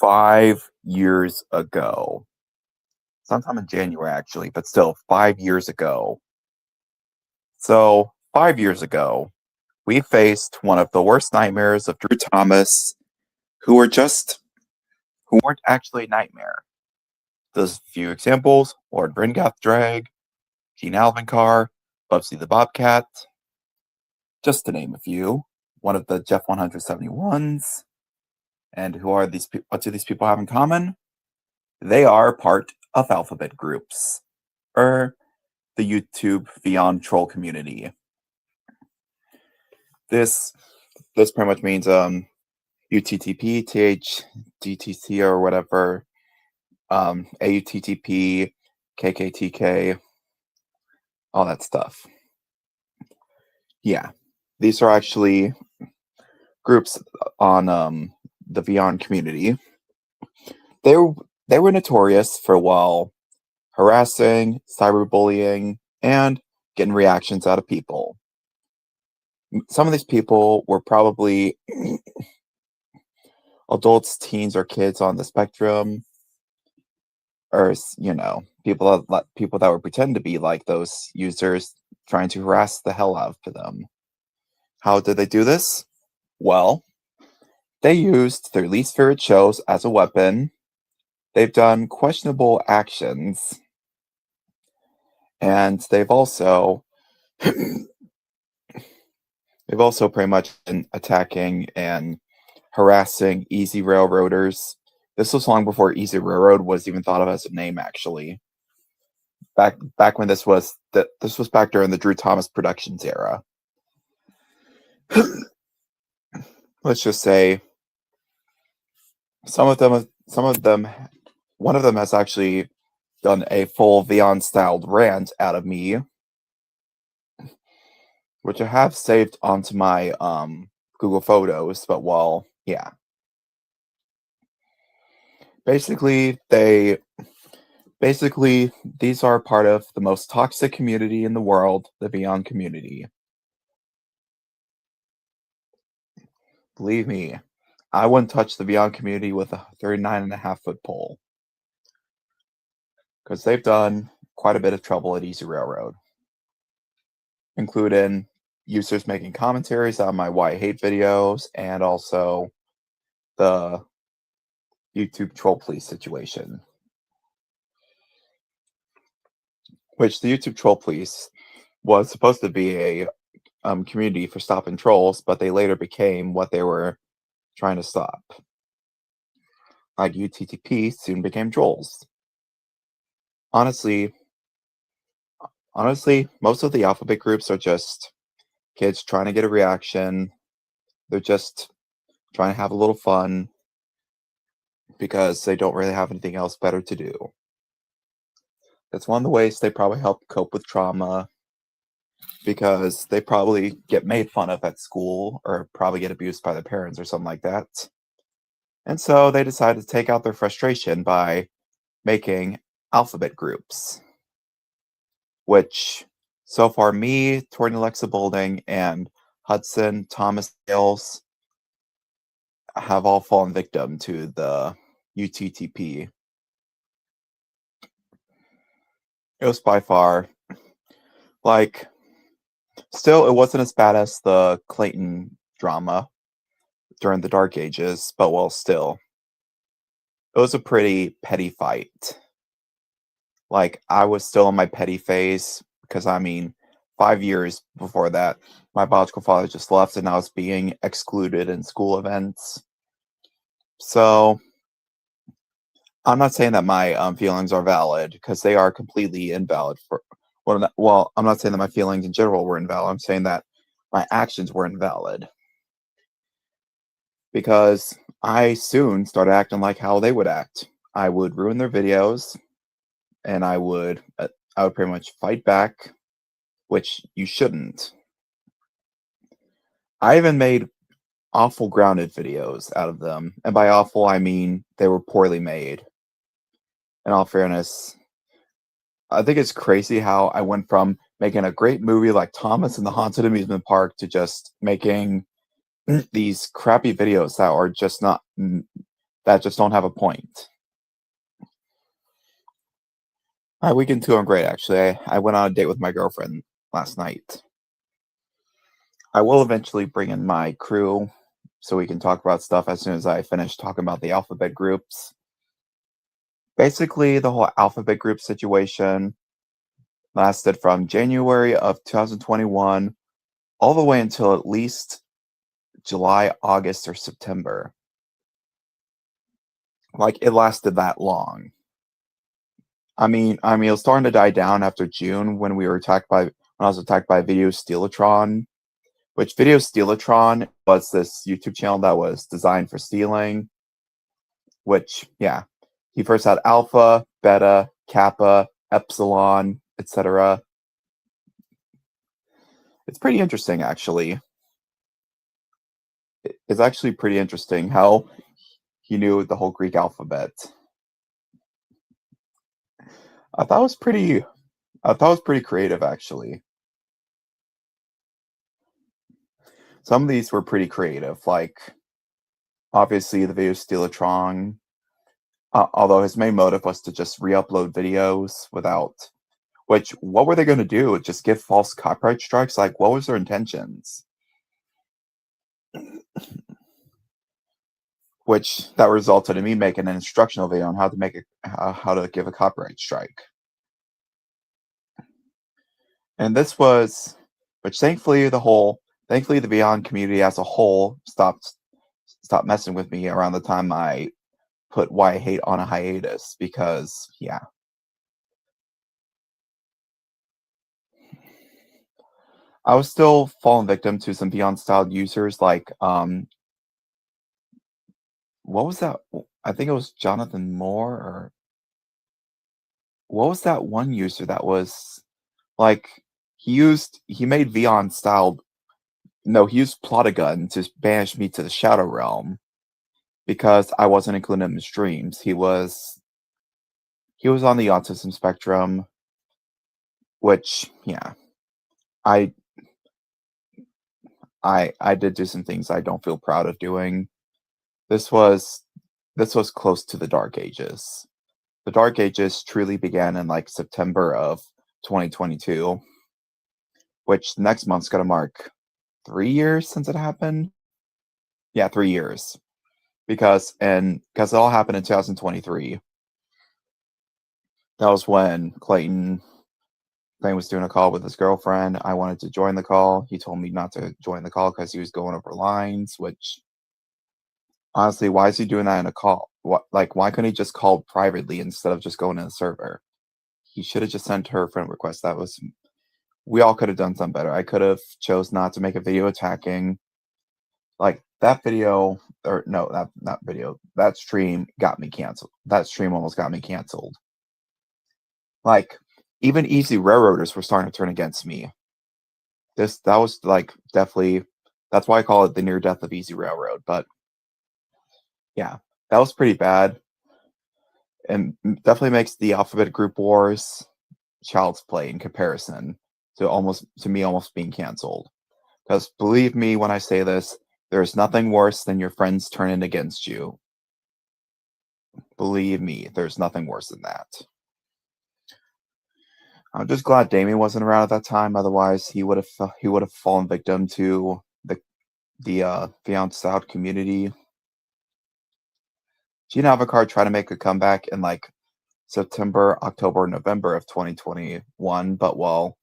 5 years ago. Sometime in January, actually, but still 5 years ago. So, 5 years ago, we faced one of the worst nightmares of Drew Thomas, who who weren't actually a nightmare. There's a few examples: Lord Bringath Drag, Gene Alvincar, Bubsy the Bobcat, just to name a few. One of the Jeff 171s. And what do these people have in common? They are part of alphabet groups, or the YouTube Vyond troll community. This pretty much means UTTP, THDTC, or whatever, AUTTP, KKTK, all that stuff. Yeah, these are actually groups on the Vyond community. They were notorious for harassing, cyberbullying, and getting reactions out of people. Some of these people were probably adults, teens, or kids on the spectrum, or people that were pretending to be like those users, trying to harass the hell out of them. How did they do this? Well, they used their least favorite shows as a weapon. They've done questionable actions, and they've also pretty much been attacking and harassing Easy Railroaders. This was long before Easy Railroad was even thought of as a name, actually. Back when this was back during the Drew Thomas Productions era. Let's just say one of them has actually done a full Vyond styled rant out of me, which I have saved onto my Google Photos, but yeah. Basically, these are part of the most toxic community in the world, the Vyond community. Believe me, I wouldn't touch the Vyond community with a 39.5-foot pole, because they've done quite a bit of trouble at Easy Railroad, including users making commentaries on my Why I Hate videos, and also the YouTube troll police situation. Which the YouTube troll police was supposed to be a community for stopping trolls, but they later became what they were trying to stop. Like UTTP soon became trolls. Honestly, most of the alphabet groups are just kids trying to get a reaction. They're just trying to have a little fun because they don't really have anything else better to do. That's one of the ways they probably help cope with trauma, because they probably get made fun of at school or probably get abused by their parents or something like that. And so they decided to take out their frustration by making alphabet groups, which so far me, Tori Alexa Boulding, and Hudson Thomas Sales have all fallen victim to the UTTP. It was by far, still, it wasn't as bad as the Clayton drama during the Dark Ages, but still. It was a pretty petty fight. I was still in my petty phase, because 5 years before that, my biological father just left and I was being excluded in school events. So, I'm not saying that my feelings are valid, because they are completely invalid. I'm not saying that my feelings in general were invalid. I'm saying that my actions were invalid, because I soon started acting like how they would act. I would ruin their videos, and I would pretty much fight back, which you shouldn't. I even made awful grounded videos out of them, and by awful I mean they were poorly made. In all fairness, I think it's crazy how I went from making a great movie like Thomas and the Haunted Amusement Park to just making these crappy videos that are just not that just don't have a point. My weekend too, I'm great actually. I went on a date with my girlfriend last night. I will eventually bring in my crew so we can talk about stuff as soon as I finish talking about the alphabet groups. Basically, the whole alphabet group situation lasted from January of 2021 all the way until at least July, August, or September. Like, it lasted that long. I mean, it was starting to die down after June when I was attacked by Video Steelatron, which Video Steelatron was this YouTube channel that was designed for stealing, which, yeah, he first had Alpha, Beta, Kappa, Epsilon, etc. It's pretty interesting, actually. It's actually pretty interesting how he knew the whole Greek alphabet. I thought it was pretty. I thought it was pretty creative, actually. Some of these were pretty creative, like obviously the video Steelatron. Although his main motive was to just re-upload videos without. Which, what were they going to do? Just give false copyright strikes? Like, what was their intentions? Which that resulted in me making an instructional video on how to give a copyright strike. And this was, which thankfully the Vyond community as a whole stopped messing with me around the time I put Why I Hate on a hiatus, because yeah. I was still falling victim to some Vyond styled users like what was that? I think it was Jonathan Moore, or what was that one user that was like he made Vyond styled. No, he used Plotagon to banish me to the Shadow Realm because I wasn't included in his streams. He was on the autism spectrum, which yeah, I did do some things I don't feel proud of doing. This was close to the Dark Ages. The Dark Ages truly began in like September of 2022, which next month's gonna mark 3 years since it happened. Yeah, 3 years. Because it all happened in 2023. That was when Clayton was doing a call with his girlfriend. I wanted to join the call. He told me not to join the call because he was going over lines, which honestly, why is he doing that in a call? Why couldn't he just call privately instead of just going in the server? He should have just sent her a friend request. We all could have done something better. I could have chose not to make a video attacking. Like that video, or no, not video. That stream got me canceled. That stream almost got me canceled. Like, even Easy Railroaders were starting to turn against me. That was like definitely. That's why I call it the near death of Easy Railroad. But yeah, that was pretty bad, and definitely makes the Alphabet Group Wars child's play in comparison to me almost being canceled. Because believe me when I say this, there's nothing worse than your friends turning against you. Believe me, there's nothing worse than that. I'm just glad Damien wasn't around at that time. Otherwise, he would have fallen victim to the Vyond community. Gene Avocard tried to make a comeback in like September, October, November of 2021, but well,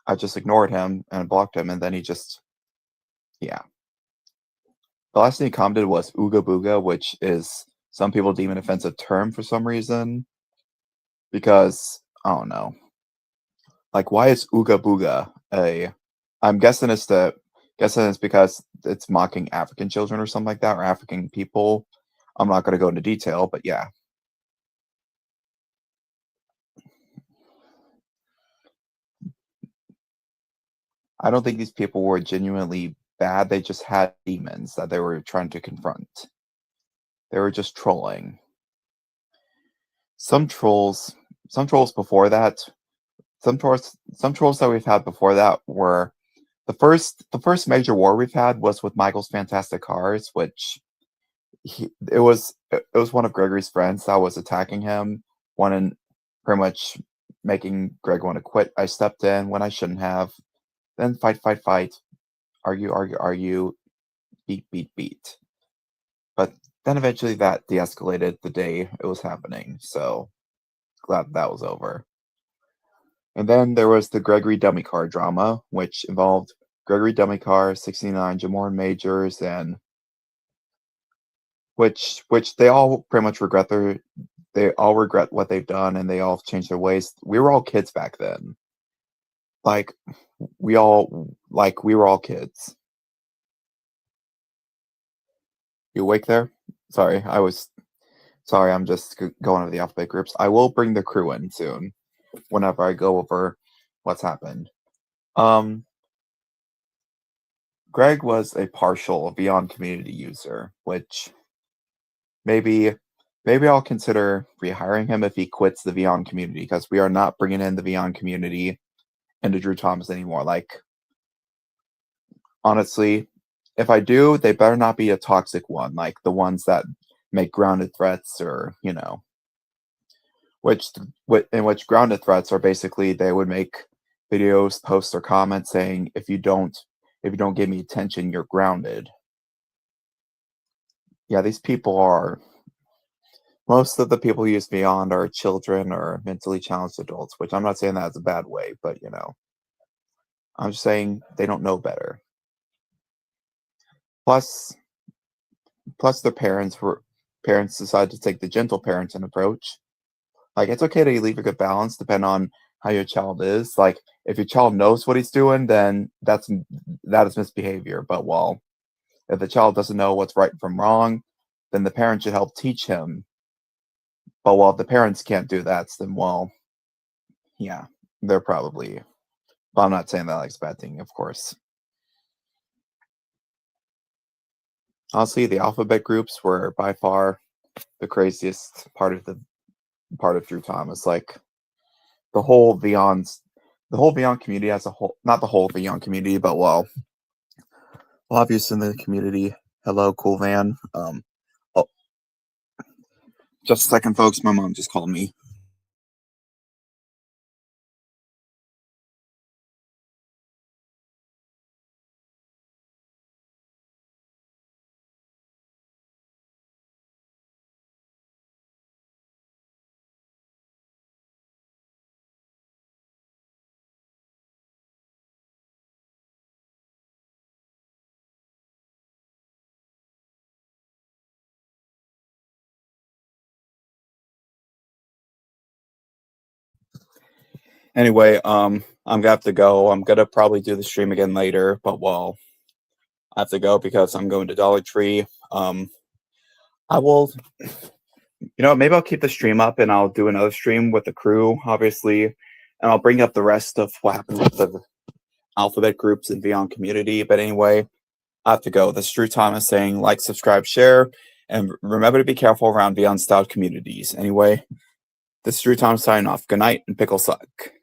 I just ignored him and blocked him, and then he just, yeah. The last thing he commented was Ooga Booga, which is some people deem an offensive term for some reason. Because, I don't know. Like, why is Ooga Booga I'm guessing it's because it's mocking African children or something like that, or African people. I'm not going to go into detail, but yeah. I don't think these people were genuinely bad. They just had demons that they were trying to confront. They were just trolling. Some trolls before that, some trolls that we've had before that were the first major war we've had was with Michael's Fantastic Cars, which it was one of Gregory's friends that was attacking him, wanting pretty much making Greg want to quit. I stepped in when I shouldn't have. Then fight, fight, fight, argue, argue, argue, beat, beat, beat. But then eventually that de-escalated the day it was happening. So glad that was over. And then there was the Gregory dummy car drama, which involved Gregory dummy car, 69 Jamoran Majors, and which they all pretty much they all regret what they've done, and they all changed their ways. We were all kids back then. Like we were all kids. You awake there? Sorry, I'm just going over the alphabet groups. I will bring the crew in soon whenever I go over what's happened. Greg was a partial Vyond Community user, which maybe I'll consider rehiring him if he quits the Vyond Community, because we are not bringing in the Vyond Community into Drew Thomas anymore. Like, honestly, if I do, they better not be a toxic one, like the ones that make grounded threats, or in which grounded threats are basically they would make videos, posts, or comments saying if you don't give me attention, you're grounded. Yeah, these people are. Most of the people who use Vyond are children or mentally challenged adults, which I'm not saying that as a bad way, but I'm just saying they don't know better. Plus their parents decided to take the gentle parenting approach. Like, it's okay to leave a good balance depending on how your child is. Like, if your child knows what he's doing, then that is misbehavior. But if the child doesn't know what's right from wrong, then the parent should help teach him. But if the parents can't do that, then yeah, they're probably. But I'm not saying that like it's a bad thing, of course. Honestly, the alphabet groups were by far the craziest part of Drew Thomas. Like, the whole Vyond community as a whole, not the whole Vyond community, but obviously in the community. Hello, Cool Van. Oh, just a second, folks. My mom just called me. Anyway, I'm gonna have to go. I'm gonna probably do the stream again later, but I have to go because I'm going to Dollar Tree. I will, maybe I'll keep the stream up and I'll do another stream with the crew, obviously, and I'll bring up the rest of what happened with the alphabet groups and Vyond Community. But anyway, I have to go. This is Drew Thomas saying like, subscribe, share, and remember to be careful around Vyond style communities. Anyway, this is Drew Thomas signing off. Good night and pickle suck.